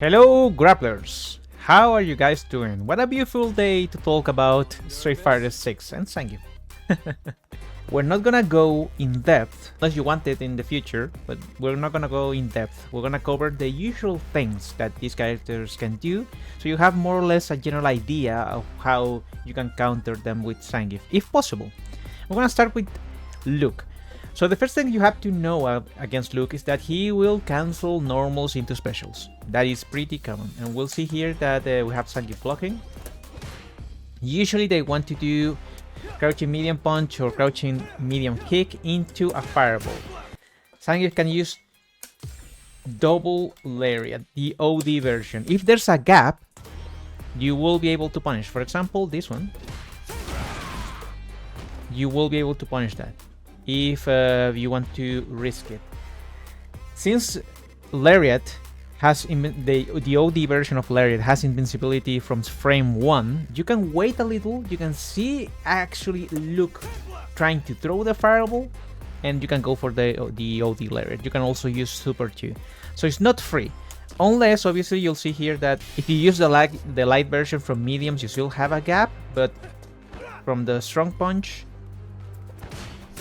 Hello grapplers! How are you guys doing? What a beautiful day to talk about Street Fighter 6 and Zangief. We're not gonna go in depth, unless you want it in the future, but we're not gonna go in depth. We're gonna cover the usual things that these characters can do, so you have more or less a general idea of how you can counter them with Zangief, if possible. We're gonna start with Luke. So the first thing you have to know against Luke is that he will cancel normals into specials. That is pretty common, and we'll see here that we have Zangief blocking. Usually they want to do crouching medium punch or crouching medium kick into a fireball. Zangief can use double lariat, the OD version. If there's a gap, you will be able to punish. For example, this one. You will be able to punish that if you want to risk it. Since Lariat has the OD version of Lariat has invincibility from frame 1, you can wait a little, you can see actually Luke trying to throw the fireball, and you can go for the OD Lariat. You can also use Super 2. So it's not free. Unless, obviously, you'll see here that if you use the light version from mediums, you still have a gap, but from the strong punch,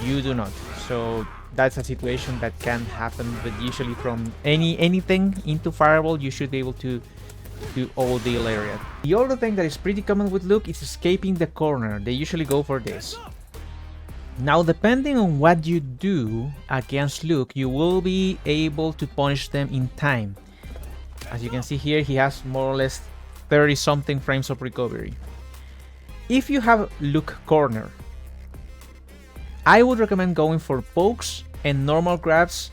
you do not. So that's a situation that can happen, but usually from anything into fireball, you should be able to do all the lariat. The other thing that is pretty common with Luke is escaping the corner. They usually go for this. Now, depending on what you do against Luke, you will be able to punish them in time. As you can see here, he has more or less 30 something frames of recovery. If you have Luke corner, I would recommend going for pokes and normal grabs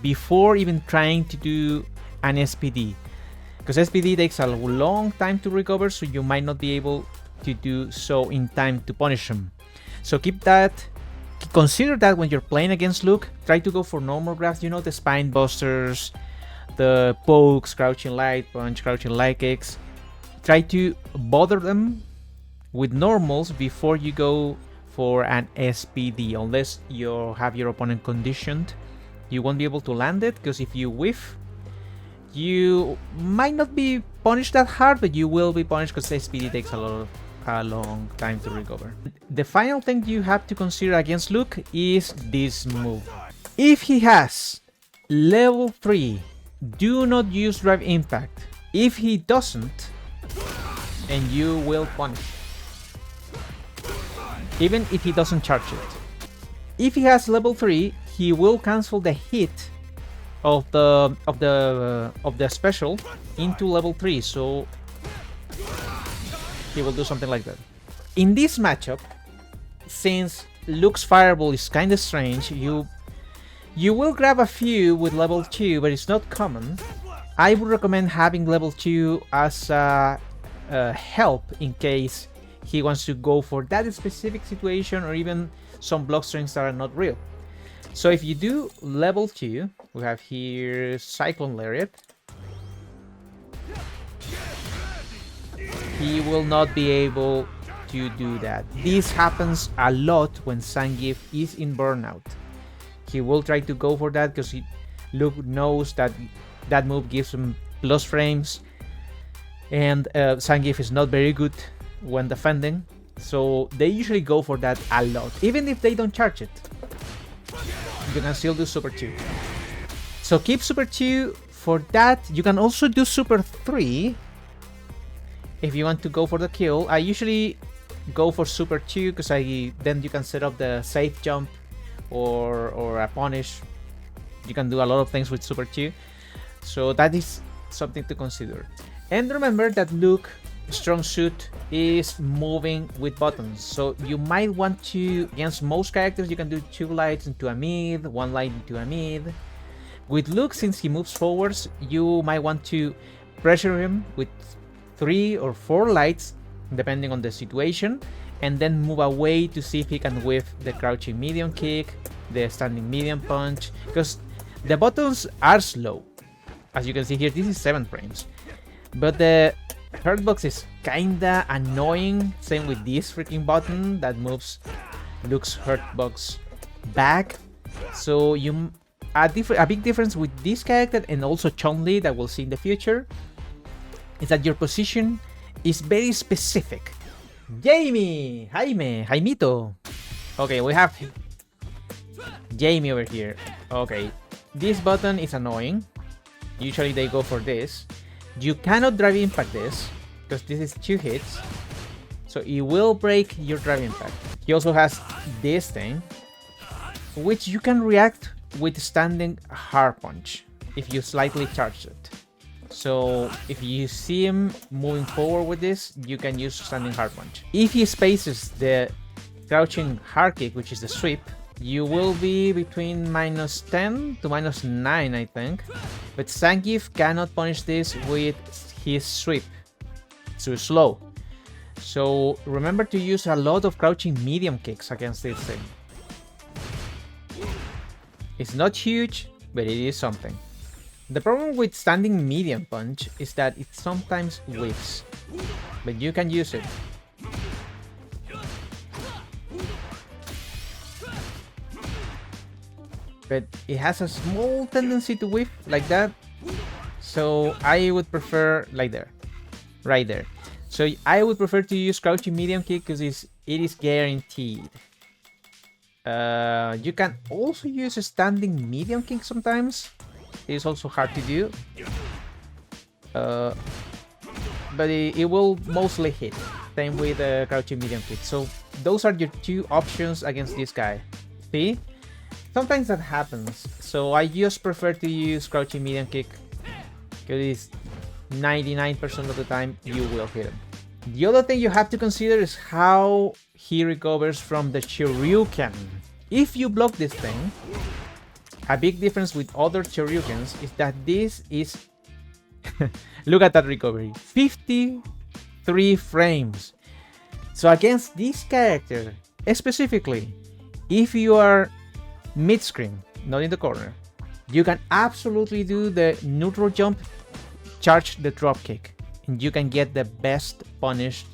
before even trying to do an SPD, because SPD takes a long time to recover, so you might not be able to do so in time to punish him. So consider that when you're playing against Luke. Try to go for normal grabs, you know, the spine busters, the pokes, crouching light punch, crouching light kicks. Try to bother them with normals before you go for an SPD. Unless you have your opponent conditioned, you won't be able to land it, because if you whiff, you might not be punished that hard, but you will be punished because SPD takes a long time to recover. The final thing you have to consider against Luke is this move. If he has level 3, do not use Drive Impact. If he doesn't, and you will punish, even if he doesn't charge it. If he has level 3, he will cancel the hit of the special into level 3, so he will do something like that. In this matchup, since Luke's fireball is kinda strange, you will grab a few with level 2, but it's not common. I would recommend having level 2 as a help in case he wants to go for that specific situation, or even some block strings that are not real. So if you do level 2, we have here Cyclone Lariat. He will not be able to do that. This happens a lot when Zangief is in burnout. He will try to go for that because Luke knows that that move gives him plus frames, and Zangief is not very good when defending, so they usually go for that a lot. Even if they don't charge it, you can still do Super 2. So keep Super 2 for that. You can also do Super 3 if you want to go for the kill. I usually go for Super 2 because then you can set up the safe jump or a punish. You can do a lot of things with Super 2, so that is something to consider. And remember that Luke strong suit is moving with buttons, so you might want to, against most characters, you can do 2 lights into a mid, 1 light into a mid. With Luke, since he moves forwards, you might want to pressure him with 3 or 4 lights depending on the situation, and then move away to see if he can whiff the crouching medium kick, the standing medium punch, because the buttons are slow. As you can see here, this is 7 frames, but the hurtbox is kinda annoying. Same with this freaking button that moves Luke's hurtbox back. So you a big difference with this character and also Chun-Li that we'll see in the future is that your position is very specific. Jaime, Jaimito. Okay, we have Jaime over here. Okay, this button is annoying. Usually they go for this. You cannot drive impact this because this is 2 hits, so it will break your drive impact. He also has this thing, which you can react with standing hard punch if you slightly charge it. So if you see him moving forward with this, you can use standing hard punch. If he spaces the crouching hard kick, which is the sweep, you will be between -10 to -9, I think. But Zangief cannot punish this with his sweep. It's too slow. So remember to use a lot of crouching medium kicks against this thing. It's not huge, but it is something. The problem with standing medium punch is that it sometimes whiffs, but you can use it. But it has a small tendency to whiff like that, so I would prefer like there, right there. So I would prefer to use crouching medium kick because it is guaranteed. You can also use a standing medium kick sometimes. It is also hard to do, but it will mostly hit. Same with the crouching medium kick. So those are your 2 options against this guy. See? Sometimes that happens, so I just prefer to use crouching medium kick because 99% of the time you will hit him. The other thing you have to consider is how he recovers from the Shoryuken. If you block this thing, a big difference with other Shoryukens is that this is... Look at that recovery. 53 frames. So against this character, specifically, if you are mid-screen, not in the corner, you can absolutely do the neutral jump, charge the drop kick, and you can get the best punish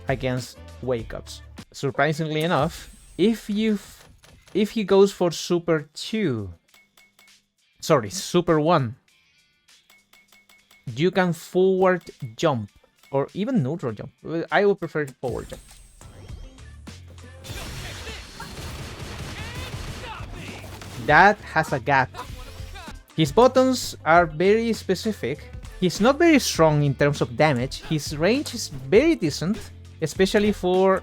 against wake-ups. Surprisingly enough, if he goes for Super 1, you can forward jump or even neutral jump. I would prefer forward jump. That has a gap. His buttons are very specific. He's not very strong in terms of damage. His range is very decent, especially for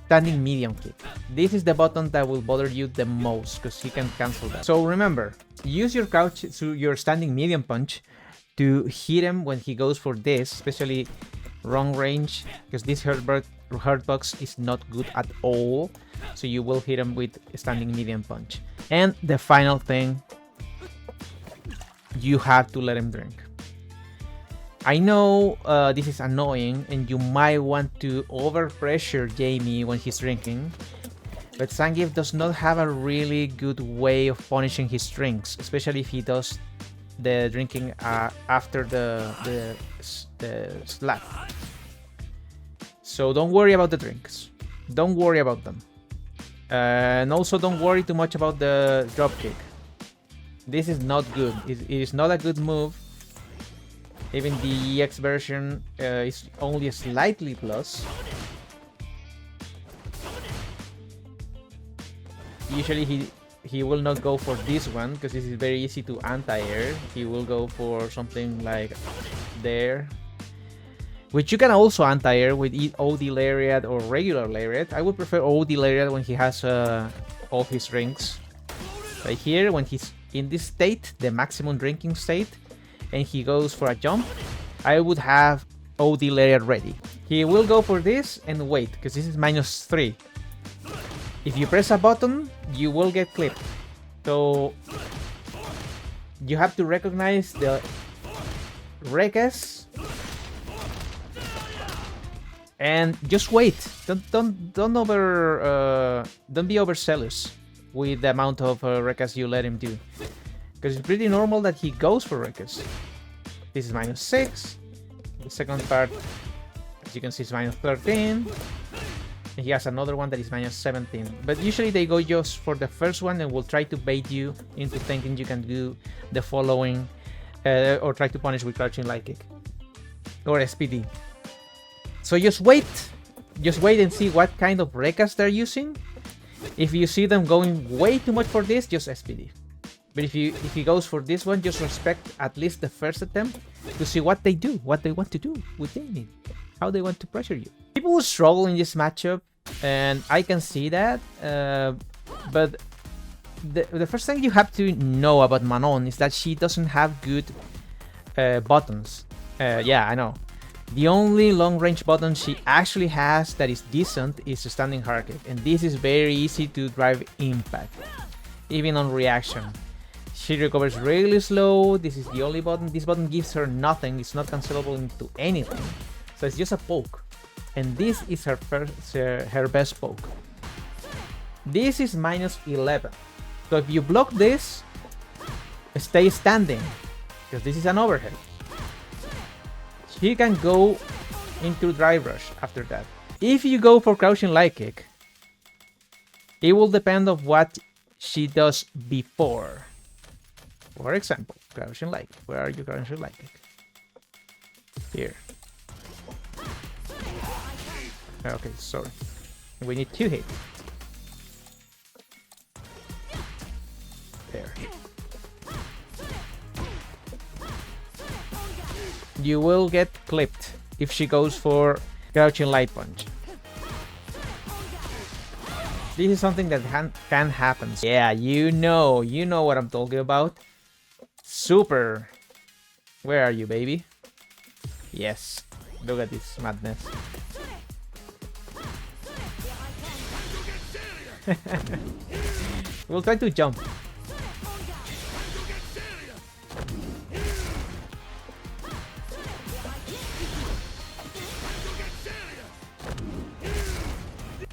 standing medium kick. This is the button that will bother you the most because he can cancel that. So remember, use your crouch to your standing medium punch to hit him when he goes for this, especially wrong range, because this hurtbox is not good at all. So you will hit him with standing medium punch. And the final thing, you have to let him drink. I know this is annoying and you might want to overpressure Jaime when he's drinking, but Zangief does not have a really good way of punishing his drinks, especially if he does the drinking after the slap. So don't worry about the drinks. Don't worry about them. And also don't worry too much about the drop kick. This is not good. It is not a good move. Even the EX version is only a slightly plus. Usually he will not go for this one because this is very easy to anti-air. He will go for something like there, which you can also anti-air with OD Lariat or regular Lariat. I would prefer OD Lariat when he has all his rings. Right here, when he's in this state, the maximum drinking state, and he goes for a jump, I would have OD Lariat ready. He will go for this and wait, because this is -3. If you press a button, you will get clipped. So you have to recognize the Rekas and just wait. Don't be overzealous with the amount of Rekas you let him do, because it's pretty normal that he goes for Rekas. This is -6. The second part, as you can see, is -13. He has another one that is minus 17. But usually they go just for the first one and will try to bait you into thinking you can do the following or try to punish with crouching light kick or SPD. So just wait and see what kind of rekas they're using. If you see them going way too much for this, just SPD. But if he goes for this one, just respect at least the first attempt to see what they do, what they want to do with Jaime, how they want to pressure you. People will struggle in this matchup, and I can see that. But the first thing you have to know about Manon is that she doesn't have good buttons. Yeah, I know. The only long-range button she actually has that is decent is a standing hard kick, and this is very easy to drive impact, even on reaction. She recovers really slow. This is the only button. This button gives her nothing. It's not cancelable into anything, so it's just a poke. And this is her her best poke. This is minus 11. So if you block this, stay standing, because this is an overhead. She can go into drive rush after that. If you go for crouching light kick, it will depend on what she does before. For example, crouching light kick. Where are you crouching light kick? Here. Okay, sorry. We need 2 hits. There. You will get clipped if she goes for crouching light punch. This is something that can happen. Yeah, you know what I'm talking about. Super. Where are you, baby? Yes. Look at this madness. We'll try to jump.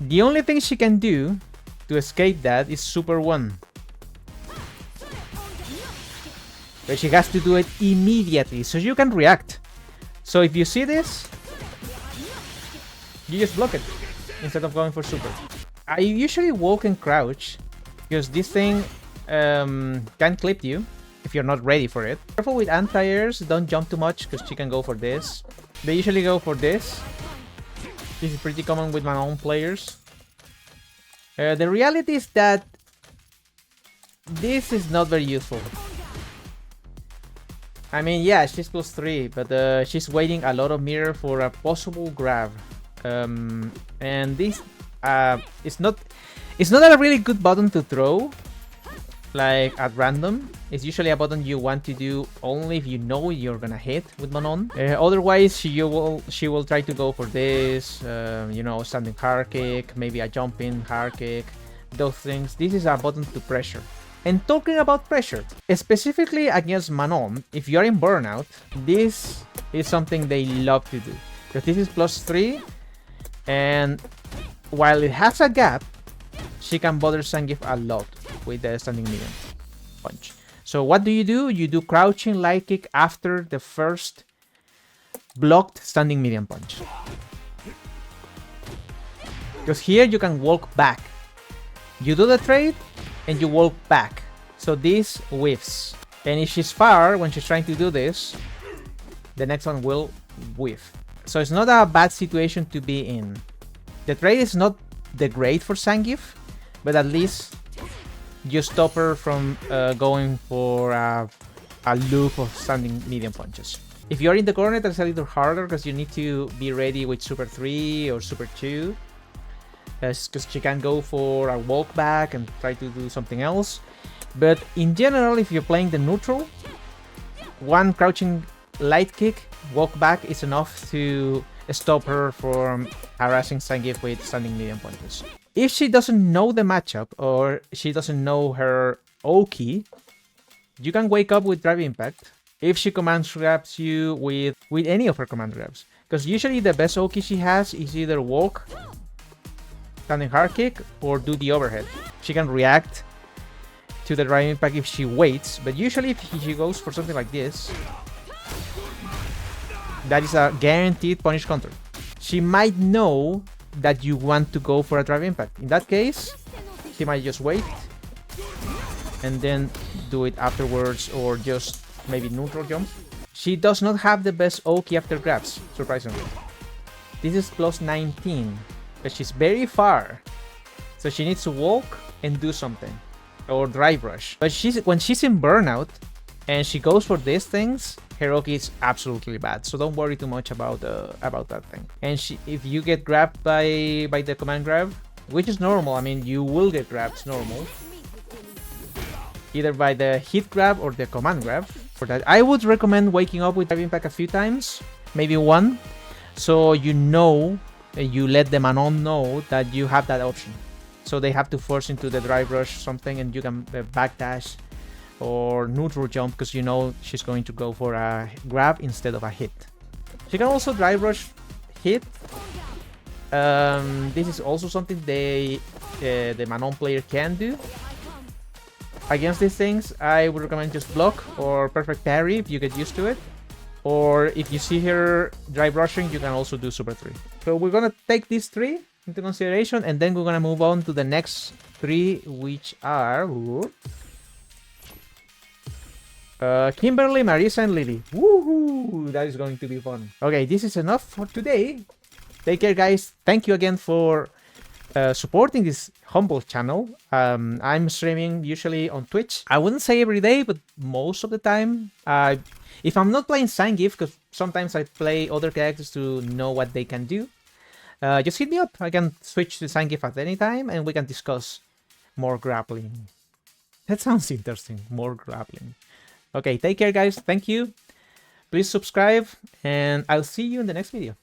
The only thing she can do to escape that is Super 1. But she has to do it immediately, so you can react. So if you see this, you just block it instead of going for Super. I usually walk and crouch because this thing can clip you if you're not ready for it. Careful with anti-airs, don't jump too much because she can go for this. They usually go for this. This is pretty common with my own players. The reality is that this is not very useful. I mean, yeah, she's +3, but she's waiting a lot of mirror for a possible grab. And this it's not a really good button to throw like at random. It's usually a button you want to do only if you know you're gonna hit with Manon. Otherwise she will try to go for this, you know, standing hard kick, maybe a jumping hard kick, those things. This is a button to pressure. And talking about pressure, specifically against Manon, if you're in burnout, this is something they love to do, because this is +3, and while it has a gap, she can bother Zangief a lot with the standing medium punch. So what do? You do crouching light kick after the first blocked standing medium punch. Because here you can walk back. You do the trade and you walk back. So this whiffs. And if she's far when she's trying to do this, the next one will whiff. So it's not a bad situation to be in. The trade is not the great for Zangief, but at least you stop her from going for a loop of standing medium punches. If you're in the corner, that's a little harder because you need to be ready with Super 3 or Super 2. Because she can go for a walk back and try to do something else. But in general, if you're playing the neutral, one crouching light kick, walk back is enough to stop her from harassing Zangief with standing medium punches. If she doesn't know the matchup or she doesn't know her O-key, you can wake up with Drive Impact if she command grabs you with any of her command grabs. Because usually the best O-key she has is either walk, standing hard kick, or do the overhead. She can react to the Drive Impact if she waits, but usually if she goes for something like this, that is a guaranteed punish counter. She might know that you want to go for a drive impact. In that case, she might just wait and then do it afterwards, or just maybe neutral jump. She does not have the best Oki after grabs, surprisingly. This is plus 19, but she's very far. So she needs to walk and do something, or drive rush. But when she's in burnout and she goes for these things, her Oki is absolutely bad. So don't worry too much about that thing. And if you get grabbed by the command grab, which is normal, I mean, you will get grabbed, it's normal. Either by the hit grab or the command grab. For that, I would recommend waking up with Drive Impact a few times, maybe one, so you let the Manon know that you have that option. So they have to force into the drive rush something, and you can backdash or neutral jump, because you know she's going to go for a grab instead of a hit. She can also drive rush hit. This is also something the Manon player can do. Against these things, I would recommend just block or perfect parry if you get used to it. Or if you see her drive rushing, you can also do super 3. So we're gonna take these 3 into consideration, and then we're gonna move on to the next 3, which are Kimberly, Marisa, and Lily. Woohoo! That is going to be fun. Okay, this is enough for today. Take care, guys. Thank you again for supporting this humble channel. I'm streaming usually on Twitch. I wouldn't say every day, but most of the time. If I'm not playing Zangief, because sometimes I play other characters to know what they can do, just hit me up. I can switch to Zangief at any time, and we can discuss more grappling. That sounds interesting. More grappling. Okay, take care, guys. Thank you. Please subscribe, and I'll see you in the next video.